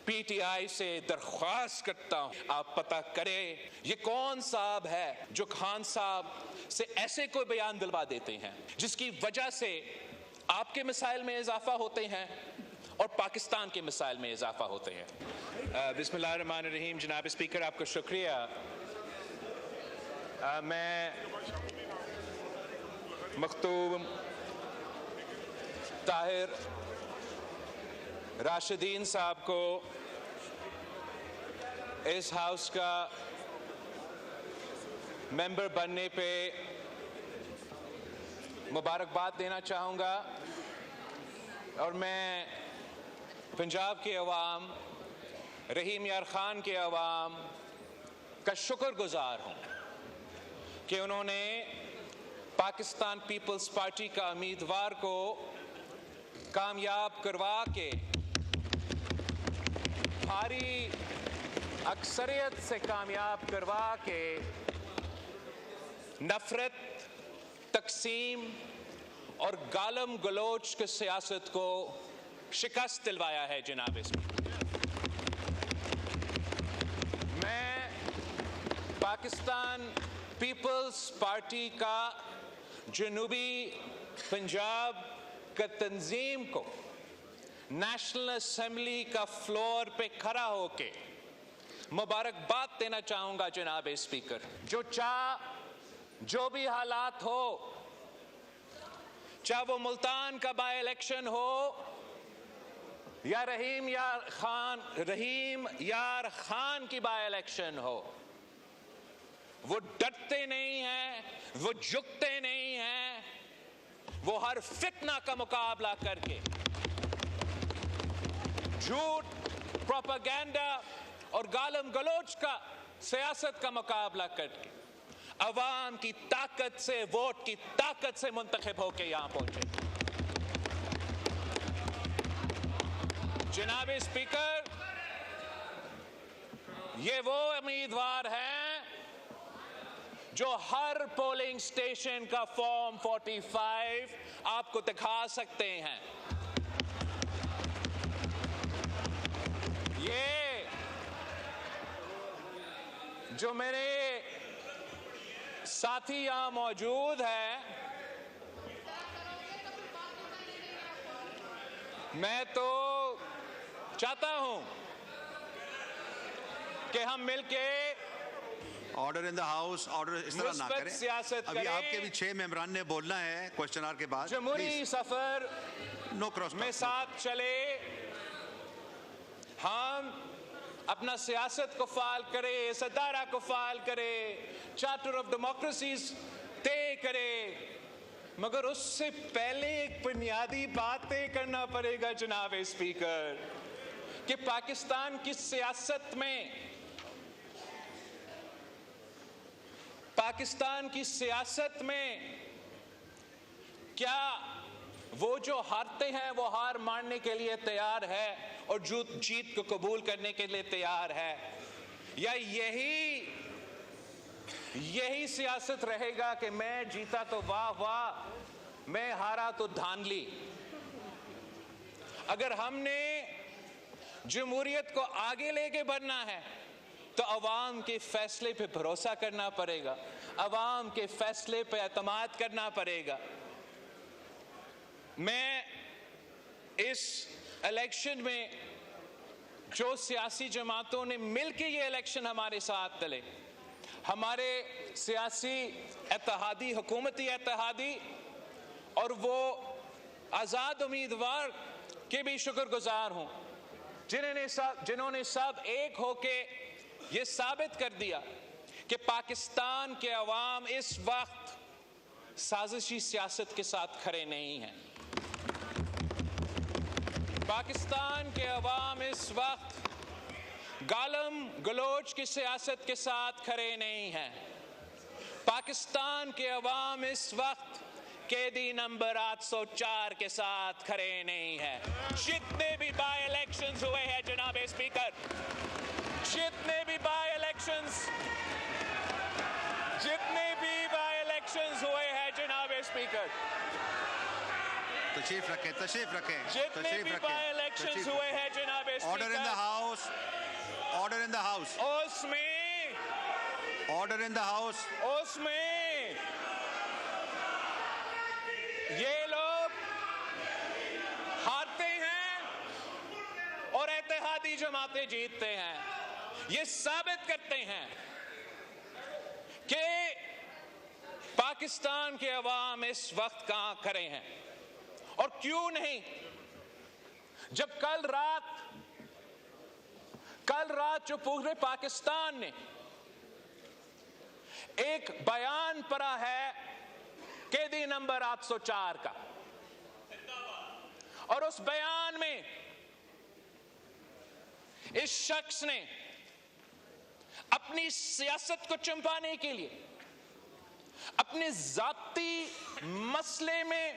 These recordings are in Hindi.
पीटीआई से दरख्वास्त करता हूं, आप पता करें ये कौन साहब है जो खान साहब से ऐसे कोई बयान दिलवा देते हैं जिसकी वजह से आपके मिसाइल में इजाफा होते हैं और पाकिस्तान के मिसाइल में इजाफा होते हैं। बिस्मिल्लाहिर्रहमानिर्रहीम। जनाब स्पीकर, आपका शुक्रिया। मैं मखतूम ताहिर राशिदीन साहब को इस हाउस का मेंबर बनने पे मुबारकबाद देना चाहूँगा और मैं पंजाब के अवाम, रहीम यार खान के अवाम का शुक्रगुजार हूँ कि उन्होंने पाकिस्तान पीपल्स पार्टी का उम्मीदवार को कामयाब करवा के भारी अक्सरियत से कामयाब करवा के नफरत, तकसीम और गालम गलोच की सियासत को शिकस्त दिलवाया है। जनाब स्पीकर, मैं पाकिस्तान पीपल्स पार्टी का जनूबी पंजाब का तंजीम को नेशनल असेंबली का फ्लोर पे खड़ा होके मुबारकबाद देना चाहूंगा। जनाब स्पीकर, जो भी हालात हो, चाहे वो मुल्तान का बाय इलेक्शन हो या रहीम यार खान की बाय इलेक्शन हो, वो डरते नहीं हैं, वो झुकते नहीं हैं, वो हर फितना का मुकाबला करके, झूठ, प्रोपेगेंडा और गालम गलोच का सियासत का मुकाबला करके अवाम की ताकत से, वोट की ताकत से मुंतखब होके यहां पहुंचे। जनाब स्पीकर, ये वो उम्मीदवार हैं जो हर पोलिंग स्टेशन का फॉर्म 45 आपको दिखा सकते हैं। ये जो मेरे साथी यहां मौजूद हैं, मैं तो चाहता हूं कि हम मिलके order in the house, order इस तरह ना करें। सियासत अभी आपके भी 6 मेंबरान ने बोलना है क्वेश्चन आवर के बाद। जमहूरी सफर नो क्रॉस में साथ चले, हम अपना सियासत को फाल करे, सदारा को फाल करे, चार्टर ऑफ डेमोक्रेसीज तय करे, मगर उससे पहले एक बुनियादी बात तय करना पड़ेगा। जनाब स्पीकर, कि पाकिस्तान की सियासत में, पाकिस्तान की सियासत में क्या वो जो हारते हैं वो हार मानने के लिए तैयार है और जीत को कबूल करने के लिए तैयार है, या यही सियासत रहेगा कि मैं जीता तो वाह वाह, मैं हारा तो धांधली। अगर हमने जमहूरियत को आगे लेके बढ़ना है तो अवाम के फैसले पे भरोसा करना पड़ेगा, अवाम के फैसले पे एतमाद करना पड़ेगा। मैं इस इलेक्शन में जो सियासी जमातों ने मिलकर ये इलेक्शन हमारे साथ चले, हमारे सियासी इत्तेहादी, हुकूमती इत्तेहादी और वो आज़ाद उम्मीदवार के भी शुक्रगुजार हूँ जिन्होंने सब एक होके ये साबित कर दिया कि पाकिस्तान के अवाम इस वक्त साजिशी सियासत के साथ खड़े नहीं हैं। पाकिस्तान के अवाम इस वक्त गालम गलोच की सियासत के साथ खड़े नहीं हैं। पाकिस्तान के अवाम इस वक्त कैदी नंबर 804 के साथ खड़े नहीं हैं। जितने भी बाय इलेक्शंस हुए हैं जनाब स्पीकर, जितने भी बाय इलेक्शंस हुए हैं जनाब स्पीकर, तशरीफ रखें जितने भी बाय इलेक्शंस हुए हैं जनाब Order in the speaker, House. Order in the House. Order in the House. उसमें ये लोग हारते हैं और इत्तेहादी जमातें जीतते हैं। ये साबित करते हैं कि पाकिस्तान के अवाम इस वक्त कहां खड़े हैं और क्यों नहीं। जब कल रात जो पूरे पाकिस्तान ने एक बयान पढ़ा है कैदी नंबर 804 का, और उस बयान में इस शख्स ने अपनी सियासत को चंपाने के लिए, अपने जाती मसले में,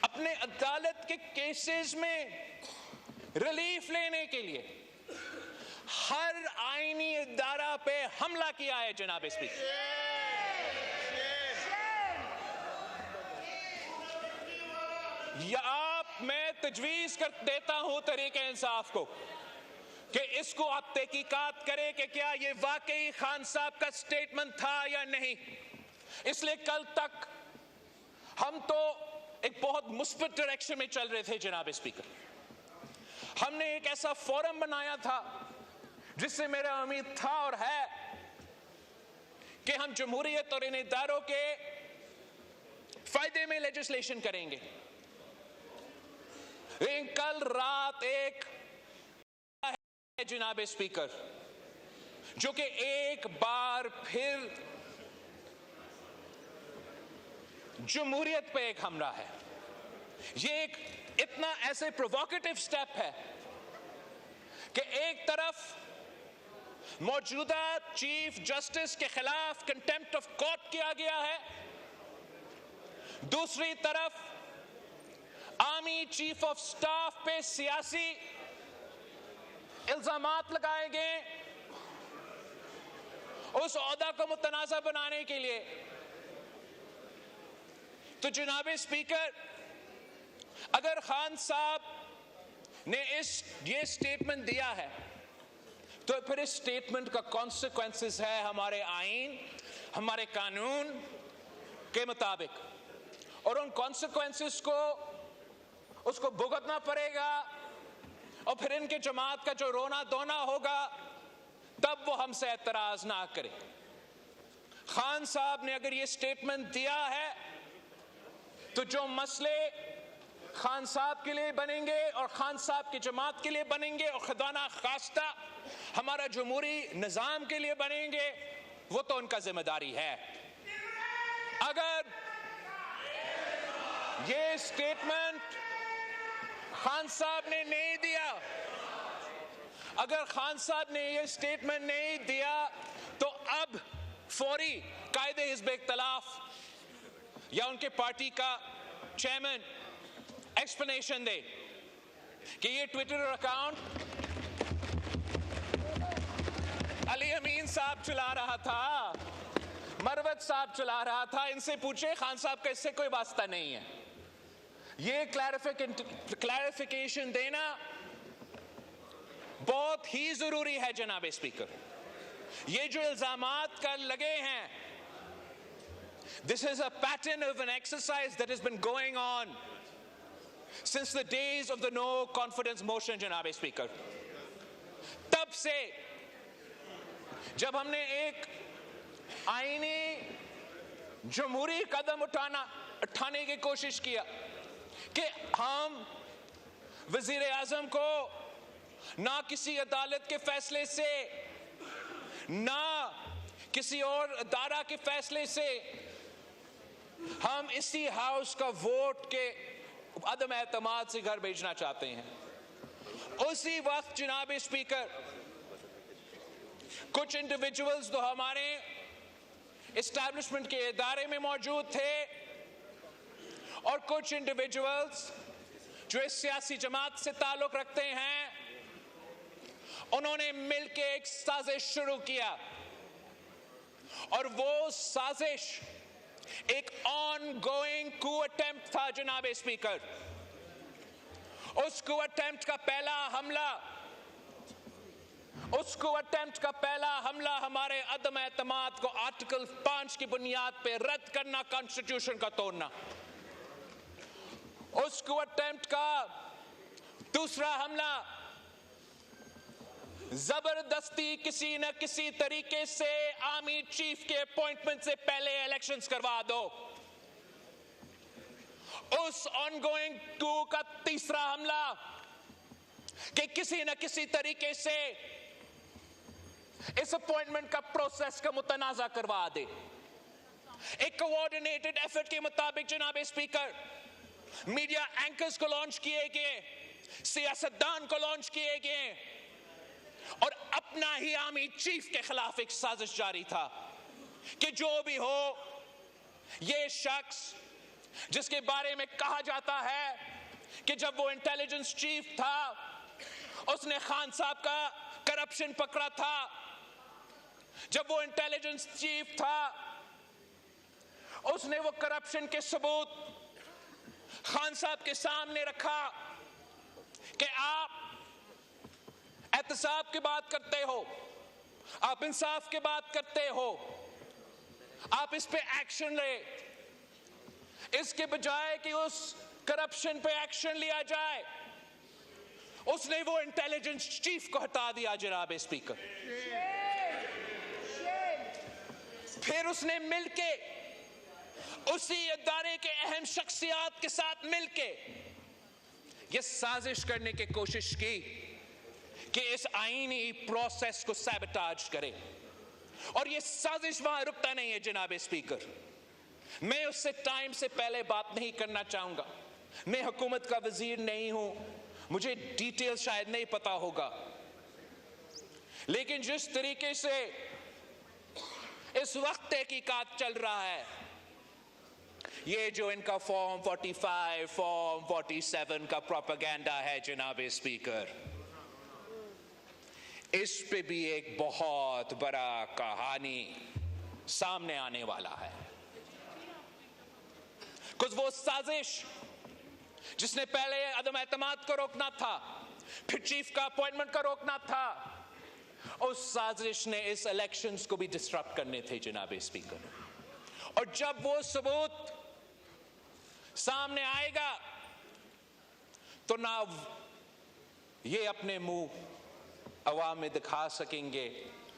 अपने अदालत के केसेस में रिलीफ लेने के लिए हर आईनी इदारा पे हमला किया है जनाब स्पीकर। मैं तजवीज कर देता हूं तरीके इंसाफ को कि इसको आप तहकीकात करें कि क्या ये वाकई खान साहब का स्टेटमेंट था या नहीं। इसलिए कल तक हम तो एक बहुत मुस्बित डायरेक्शन में चल रहे थे जनाब स्पीकर। हमने एक ऐसा फोरम बनाया था जिससे मेरा उम्मीद था और है कि हम जमहूरियत और इन इदारों के फायदे में लेजिस्लेशन करेंगे। लेकिन कल रात एक है जनाब स्पीकर जो कि एक बार फिर जमहूरियत पे एक हमला है। ये एक इतना ऐसे प्रोवोकेटिव स्टेप है कि एक तरफ मौजूदा चीफ जस्टिस के खिलाफ कंटेम्प्ट ऑफ कोर्ट किया गया है, दूसरी तरफ आर्मी चीफ ऑफ स्टाफ पे सियासी इल्जामात लगाए गए उस ओहदा को मुतनाज़ा बनाने के लिए। तो जनाब स्पीकर, अगर खान साहब ने ये स्टेटमेंट दिया है तो फिर इस स्टेटमेंट का कॉन्सिक्वेंसेस है हमारे आईन, हमारे कानून के मुताबिक, और उन कॉन्सिक्वेंसेस को उसको भुगतना पड़ेगा। और फिर इनके जमात का जो रोना धोना होगा तब वो हमसे एतराज ना करे। खान साहब ने अगर ये स्टेटमेंट दिया है तो जो मसले खान साहब के लिए बनेंगे और खान साहब की जमात के लिए बनेंगे और खुदा खास्ता हमारा जमहूरी निजाम के लिए बनेंगे, वो तो उनका जिम्मेदारी है। अगर ये स्टेटमेंट खान साहब ने नहीं दिया, अगर खान साहब ने ये स्टेटमेंट नहीं दिया तो अब फौरी कायदे हिज़्ब इख्तिलाफ या उनके पार्टी का चेयरमैन एक्सप्लेनेशन दे कि ये ट्विटर अकाउंट अली अमीन साहब चला रहा था, मरवत साहब चला रहा था, इनसे पूछे खान साहब का इससे कोई वास्ता नहीं है। ये क्लैरिफिकेशन देना बहुत ही जरूरी है जनाब स्पीकर। ये जो इल्जामात कल लगे हैं, this is a pattern of an exercise that has been going on since the days of the no confidence motion जनाब स्पीकर। तब से जब हमने एक आईनी जमहूरी कदम उठाने की कोशिश किया कि हम वजीर आजम को ना किसी अदालत के फैसले से ना किसी और अदारा के फैसले से हम इसी हाउस का वोट के अदम एतमाद से घर भेजना चाहते हैं, उसी वक्त जनाब स्पीकर कुछ इंडिविजुअल्स तो हमारे एस्टैब्लिशमेंट के इदारे में मौजूद थे और कुछ इंडिविजुअल्स जो इस सियासी जमात से ताल्लुक रखते हैं, उन्होंने मिलकर एक साजिश शुरू किया और वो साजिश एक ऑन गोइंग कू अटेम्प्ट था जनाब स्पीकर। उस coup attempt का पहला हमला हमारे अदम एतमाद को आर्टिकल 5 की बुनियाद पे रद्द करना, कॉन्स्टिट्यूशन का तोड़ना। उस coup attempt का दूसरा हमला जबरदस्ती किसी न किसी तरीके से आर्मी चीफ के अपॉइंटमेंट से पहले इलेक्शंस करवा दो। उस ऑनगोइंग coup का तीसरा हमला कि किसी न किसी तरीके से इस अपॉइंटमेंट का प्रोसेस का मुतनाजा करवा दे। एक कोऑर्डिनेटेड एफर्ट के मुताबिक जनाब स्पीकर, मीडिया एंकर्स को लॉन्च किए गए, सियासतदान को लॉन्च किए गए और अपना ही आर्मी चीफ के खिलाफ एक साजिश जारी था कि जो भी हो, ये शख्स जिसके बारे में कहा जाता है कि जब वो इंटेलिजेंस चीफ था उसने खान साहब का करप्शन पकड़ा था, जब वो इंटेलिजेंस चीफ था उसने वो करप्शन के सबूत खान साहब के सामने रखा कि आप एहतसाब की बात करते हो, आप इंसाफ की बात करते हो, आप इस पे एक्शन ले। इसके बजाय कि उस करप्शन पे एक्शन लिया जाए, उसने वो इंटेलिजेंस चीफ को हटा दिया जनाब स्पीकर। फिर उसने मिलके उसी इदारे के अहम शख्सियात के साथ मिलके ये साजिश करने की कोशिश की कि इस आईनी प्रोसेस को सैबोटाज करे। और ये साजिश वहां रुकता नहीं है जनाब स्पीकर। मैं उससे टाइम से पहले बात नहीं करना चाहूंगा। मैं हुकूमत का वजीर नहीं हूं, मुझे डिटेल शायद नहीं पता होगा, लेकिन जिस तरीके से इस वक्त तहकीकात चल रहा है, ये जो इनका फॉर्म 45, फॉर्म 47 का प्रोपेगेंडा है जनाब स्पीकर, इस पे भी एक बहुत बड़ा कहानी सामने आने वाला है। कुछ वो साजिश जिसने पहले अदम एतमाद को रोकना था, फिर चीफ का अपॉइंटमेंट को रोकना था, उस साजिश ने इस इलेक्शंस को भी डिस्टर्ब करने थे जनाब स्पीकर। और जब वो सबूत सामने आएगा तो ना ये अपने मुंह अवाम में दिखा सकेंगे,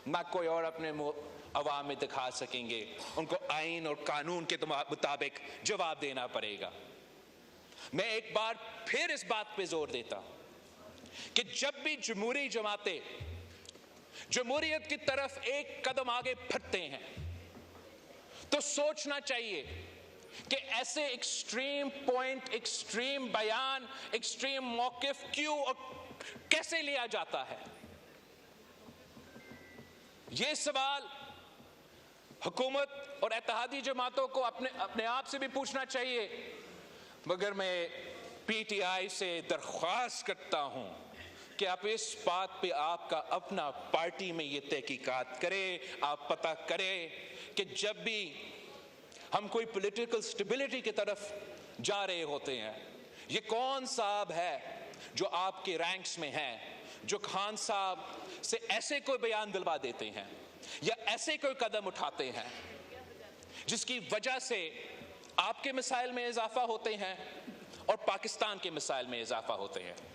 ना कोई और अपने मुंह अवाम में दिखा सकेंगे। उनको आईन और कानून के मुताबिक जवाब देना पड़ेगा। मैं एक बार फिर इस बात पे जोर देता कि जब भी जमहूरी जमातें जमहूरियत की तरफ एक कदम आगे बढ़ते हैं तो सोचना चाहिए कि ऐसे एक्सट्रीम पॉइंट, एक्सट्रीम बयान, एक्सट्रीम मौकिफ क्यों और कैसे लिया जाता है। ये सवाल हुकूमत और इत्तेहादी जमातों को अपने आप से भी पूछना चाहिए। मगर मैं पीटीआई से दरख्वास्त करता हूं कि आप इस बात पे आपका अपना पार्टी में ये तहकीकात करें, आप पता करें कि जब भी हम कोई पॉलिटिकल स्टेबिलिटी की तरफ जा रहे होते हैं, ये कौन साहब है जो आपके रैंक्स में है, जो खान साहब से ऐसे कोई बयान दिलवा देते हैं या ऐसे कोई कदम उठाते हैं जिसकी वजह से आपके मिसाइल में इजाफा होते हैं और पाकिस्तान के मिसाइल में इजाफा होते हैं।